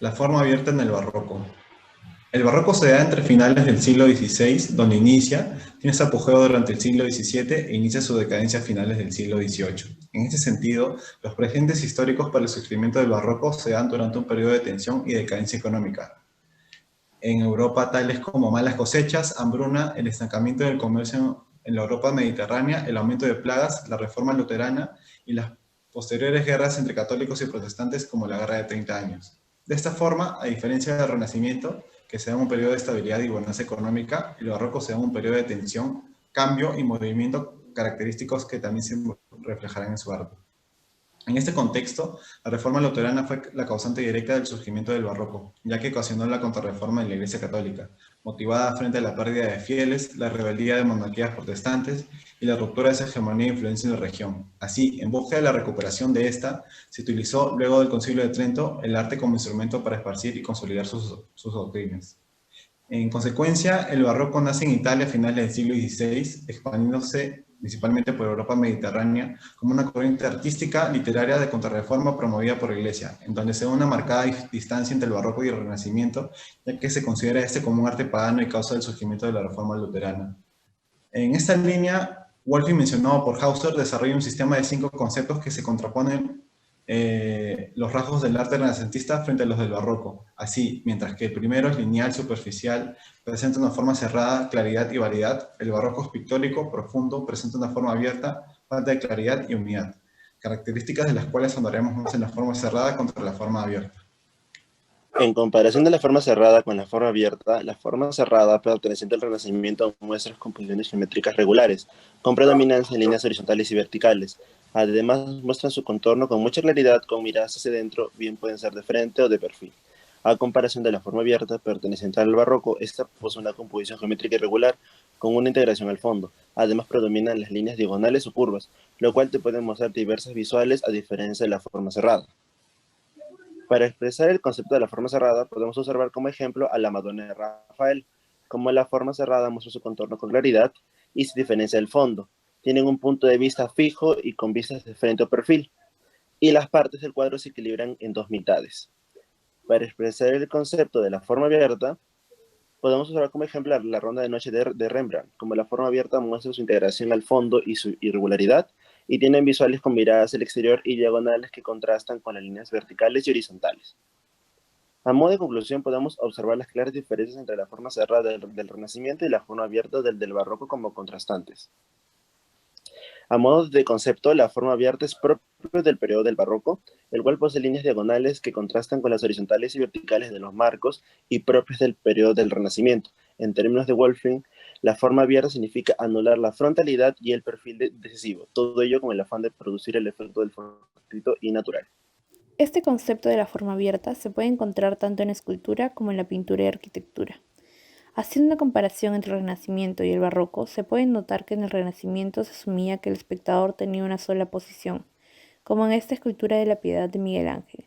La forma abierta en el barroco. El barroco se da entre finales del siglo XVI, donde tiene su apogeo durante el siglo XVII e inicia su decadencia a finales del siglo XVIII. En este sentido, los precedentes históricos para el surgimiento del barroco se dan durante un periodo de tensión y decadencia económica. En Europa, tales como malas cosechas, hambruna, el estancamiento del comercio en la Europa mediterránea, el aumento de plagas, la reforma luterana y las posteriores guerras entre católicos y protestantes como la Guerra de 30 años. De esta forma, a diferencia del Renacimiento, que se da en un periodo de estabilidad y bonanza económica, el barroco se da en un periodo de tensión, cambio y movimiento característicos que también se reflejarán en su arte. En este contexto, la reforma luterana fue la causante directa del surgimiento del barroco, ya que ocasionó la contrarreforma de la Iglesia Católica, motivada frente a la pérdida de fieles, la rebeldía de monarquías protestantes y la ruptura de esa hegemonía e influencia en la región. Así, en busca de la recuperación de esta, se utilizó, luego del Concilio de Trento, el arte como instrumento para esparcir y consolidar sus doctrinas. En consecuencia, el barroco nace en Italia a finales del siglo XVI, expandiéndose principalmente por Europa mediterránea como una corriente artística literaria de contrarreforma promovida por la Iglesia, en donde se da una marcada distancia entre el barroco y el Renacimiento, ya que se considera este como un arte pagano y causa del surgimiento de la reforma luterana. En esta línea, Wolfing, mencionado por Hauser, desarrolla un sistema de 5 conceptos que se contraponen los rasgos del arte renacentista frente a los del barroco. Así, mientras que el primero es lineal, superficial, presenta una forma cerrada, claridad y variedad, el barroco es pictórico, profundo, presenta una forma abierta, falta de claridad y unidad, características de las cuales andaremos más en la forma cerrada contra la forma abierta. En comparación de la forma cerrada con la forma cerrada perteneciente al Renacimiento muestra composiciones geométricas regulares, con predominancia en líneas horizontales y verticales. Además, muestran su contorno con mucha claridad, con miradas hacia dentro, bien pueden ser de frente o de perfil. A comparación de la forma abierta, perteneciente al barroco, esta posee una composición geométrica irregular, con una integración al fondo. Además, predominan las líneas diagonales o curvas, lo cual te puede mostrar diversas visuales a diferencia de la forma cerrada. Para expresar el concepto de la forma cerrada, podemos observar como ejemplo a la Madonna de Rafael, como la forma cerrada muestra su contorno con claridad y se diferencia del fondo. Tienen un punto de vista fijo y con vistas de frente o perfil, y las partes del cuadro se equilibran en dos mitades. Para expresar el concepto de la forma abierta, podemos observar como ejemplo la ronda de noche de Rembrandt, como la forma abierta muestra su integración al fondo y su irregularidad, y tienen visuales con miradas al exterior y diagonales que contrastan con las líneas verticales y horizontales. A modo de conclusión, podemos observar las claras diferencias entre la forma cerrada del Renacimiento y la forma abierta del Barroco como contrastantes. A modo de concepto, la forma abierta es propio del periodo del Barroco, el cual posee líneas diagonales que contrastan con las horizontales y verticales de los marcos y propios del periodo del Renacimiento. En términos de Wolfing, la forma abierta significa anular la frontalidad y el perfil decisivo, todo ello con el afán de producir el efecto del fortuito y natural. Este concepto de la forma abierta se puede encontrar tanto en escultura como en la pintura y arquitectura. Haciendo una comparación entre el Renacimiento y el Barroco, se puede notar que en el Renacimiento se asumía que el espectador tenía una sola posición, como en esta escultura de la Piedad de Miguel Ángel,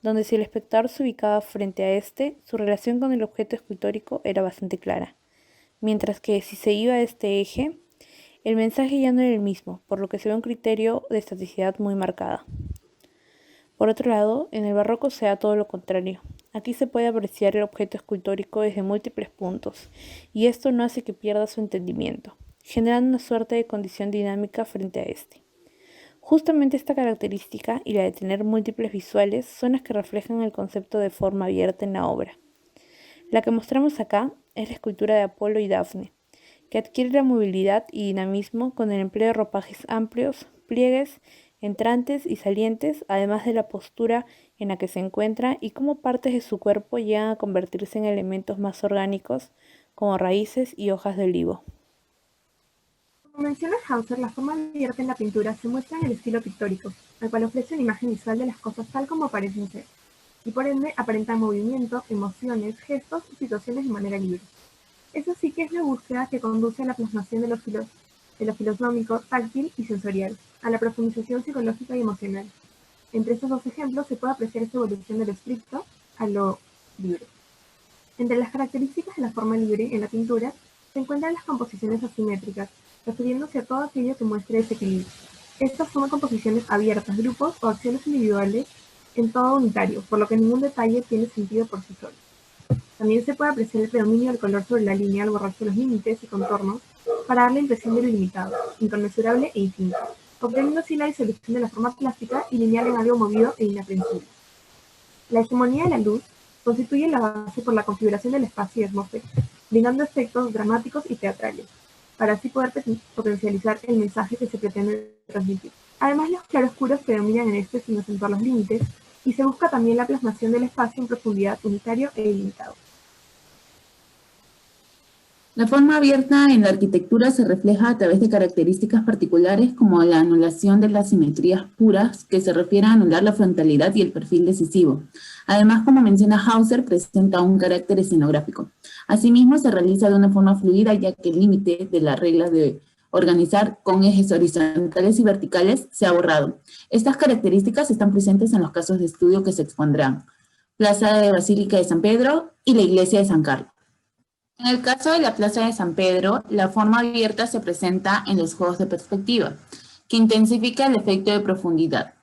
donde si el espectador se ubicaba frente a este, su relación con el objeto escultórico era bastante clara, mientras que si se iba a este eje, el mensaje ya no era el mismo, por lo que se ve un criterio de estaticidad muy marcada. Por otro lado, en el barroco se da todo lo contrario. Aquí se puede apreciar el objeto escultórico desde múltiples puntos, y esto no hace que pierda su entendimiento, generando una suerte de condición dinámica frente a este. Justamente esta característica y la de tener múltiples visuales son las que reflejan el concepto de forma abierta en la obra. La que mostramos acá es la escultura de Apolo y Dafne, que adquiere la movilidad y dinamismo con el empleo de ropajes amplios, pliegues, entrantes y salientes, además de la postura en la que se encuentra y cómo partes de su cuerpo llegan a convertirse en elementos más orgánicos, como raíces y hojas de olivo. Como menciona Hauser, la forma abierta en la pintura se muestra en el estilo pictórico, al cual ofrece una imagen visual de las cosas tal como parecen ser, y por ende aparentan movimiento, emociones, gestos y situaciones de manera libre. Eso sí que es la búsqueda que conduce a la plasmación de lo filosómico, táctil y sensorial, a la profundización psicológica y emocional. Entre estos dos ejemplos se puede apreciar esta evolución de lo estricto a lo libre. Entre las características de la forma libre en la pintura se encuentran las composiciones asimétricas, refiriéndose a todo aquello que muestre desequilibrio. Estas son composiciones abiertas, grupos o acciones individuales en todo unitario, por lo que ningún detalle tiene sentido por sí solo. También se puede apreciar el predominio del color sobre la línea al borrarse los límites y contornos para dar la impresión de lo ilimitado, inconmensurable e infinito, obteniendo así la disolución de la forma plástica y lineal en algo movido e inaprensible. La hegemonía de la luz constituye la base por la configuración del espacio y atmósfera, brindando efectos dramáticos y teatrales, para así poder potencializar el mensaje que se pretende transmitir. Además, los claroscuros predominan en este sin acentuar los límites, y se busca también la plasmación del espacio en profundidad unitario e ilimitado. La forma abierta en la arquitectura se refleja a través de características particulares como la anulación de las simetrías puras, que se refiere a anular la frontalidad y el perfil decisivo. Además, como menciona Hauser, presenta un carácter escenográfico. Asimismo, se realiza de una forma fluida, ya que el límite de las reglas de organizar con ejes horizontales y verticales se ha borrado. Estas características están presentes en los casos de estudio que se expondrán: Plaza de Basílica de San Pedro y la Iglesia de San Carlos. En el caso de la Plaza de San Pedro, la forma abierta se presenta en los juegos de perspectiva, que intensifica el efecto de profundidad.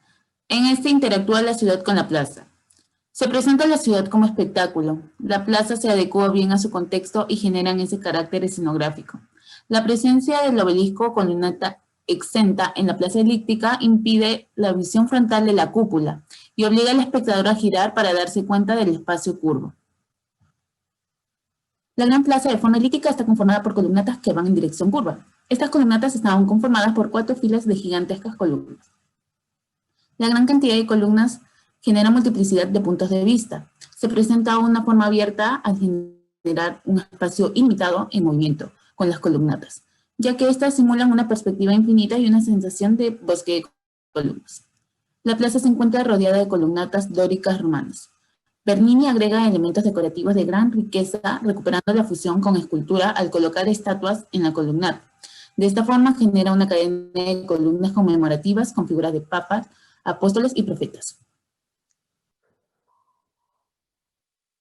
En este interactúa la ciudad con la plaza. Se presenta la ciudad como espectáculo. La plaza se adecua bien a su contexto y generan ese carácter escenográfico. La presencia del obelisco con luneta exenta en la plaza elíptica impide la visión frontal de la cúpula y obliga al espectador a girar para darse cuenta del espacio curvo. La gran plaza de forma elíptica está conformada por columnatas que van en dirección curva. Estas columnatas estaban conformadas por 4 filas de gigantescas columnas. La gran cantidad de columnas genera multiplicidad de puntos de vista. Se presenta una forma abierta al generar un espacio ilimitado en movimiento con las columnatas, ya que éstas simulan una perspectiva infinita y una sensación de bosque de columnas. La plaza se encuentra rodeada de columnatas dóricas romanas. Bernini agrega elementos decorativos de gran riqueza, recuperando la fusión con escultura al colocar estatuas en la columnata. De esta forma genera una cadena de columnas conmemorativas con figuras de papas, apóstoles y profetas.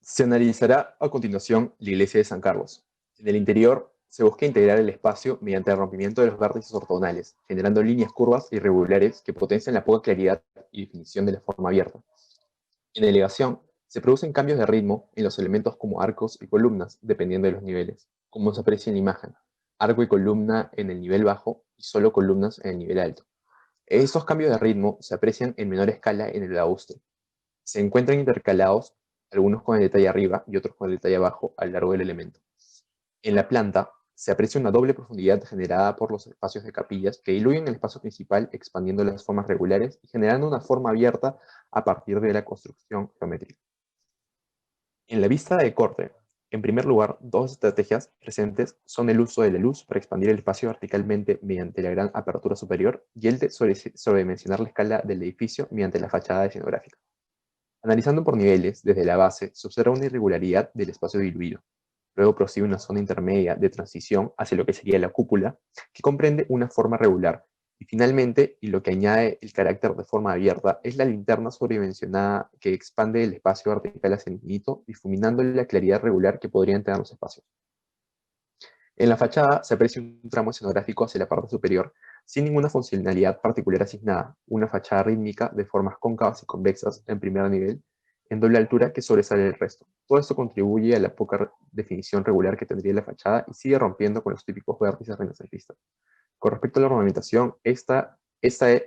Se analizará a continuación la iglesia de San Carlos. En el interior se busca integrar el espacio mediante el rompimiento de los vértices ortogonales, generando líneas curvas e irregulares que potencian la poca claridad y definición de la forma abierta. En elevación, se producen cambios de ritmo en los elementos como arcos y columnas, dependiendo de los niveles, como se aprecia en la imagen: arco y columna en el nivel bajo y solo columnas en el nivel alto. Estos cambios de ritmo se aprecian en menor escala en el claustro. Se encuentran intercalados, algunos con el detalle arriba y otros con el detalle abajo a lo largo del elemento. En la planta se aprecia una doble profundidad generada por los espacios de capillas que diluyen el espacio principal, expandiendo las formas regulares y generando una forma abierta a partir de la construcción geométrica. En la vista de corte, en primer lugar, 2 estrategias presentes son el uso de la luz para expandir el espacio verticalmente mediante la gran apertura superior y el de sobredimensionar la escala del edificio mediante la fachada escenográfica. Analizando por niveles, desde la base, se observa una irregularidad del espacio diluido. Luego prosigue una zona intermedia de transición hacia lo que sería la cúpula, que comprende una forma regular. Y finalmente, y lo que añade el carácter de forma abierta, es la linterna sobredimensionada que expande el espacio vertical hacia el infinito, difuminando la claridad regular que podrían tener los espacios. En la fachada se aprecia un tramo escenográfico hacia la parte superior, sin ninguna funcionalidad particular asignada, una fachada rítmica de formas cóncavas y convexas en primer nivel, en doble altura que sobresale del resto. Todo esto contribuye a la poca definición regular que tendría la fachada y sigue rompiendo con los típicos vértices renacentistas. Con respecto a la ornamentación, esta está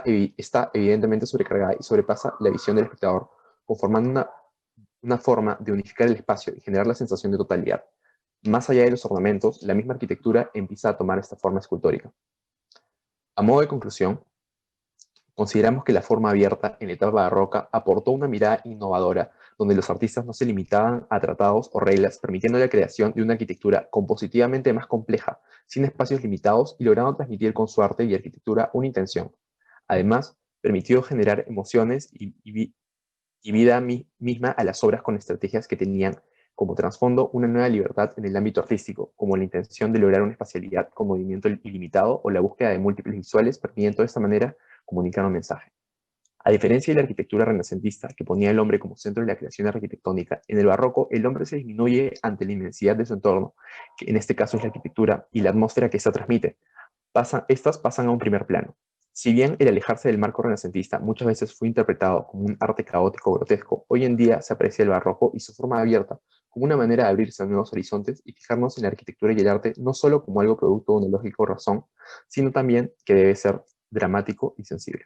evidentemente sobrecargada y sobrepasa la visión del espectador, conformando una forma de unificar el espacio y generar la sensación de totalidad. Más allá de los ornamentos, la misma arquitectura empieza a tomar esta forma escultórica. A modo de conclusión, consideramos que la forma abierta en la etapa barroca aportó una mirada innovadora, donde los artistas no se limitaban a tratados o reglas, permitiendo la creación de una arquitectura compositivamente más compleja, sin espacios limitados y logrando transmitir con su arte y arquitectura una intención. Además, permitió generar emociones y vida misma a las obras con estrategias que tenían como trasfondo una nueva libertad en el ámbito artístico, como la intención de lograr una espacialidad con movimiento ilimitado o la búsqueda de múltiples visuales, permitiendo de esta manera comunicar un mensaje. A diferencia de la arquitectura renacentista, que ponía al hombre como centro de la creación arquitectónica, en el barroco el hombre se disminuye ante la inmensidad de su entorno, que en este caso es la arquitectura, y la atmósfera que ésta transmite. Estas pasan a un primer plano. Si bien el alejarse del marco renacentista muchas veces fue interpretado como un arte caótico o grotesco, hoy en día se aprecia el barroco y su forma abierta como una manera de abrirse a nuevos horizontes y fijarnos en la arquitectura y el arte no solo como algo producto de una lógica o razón, sino también que debe ser dramático y sensible.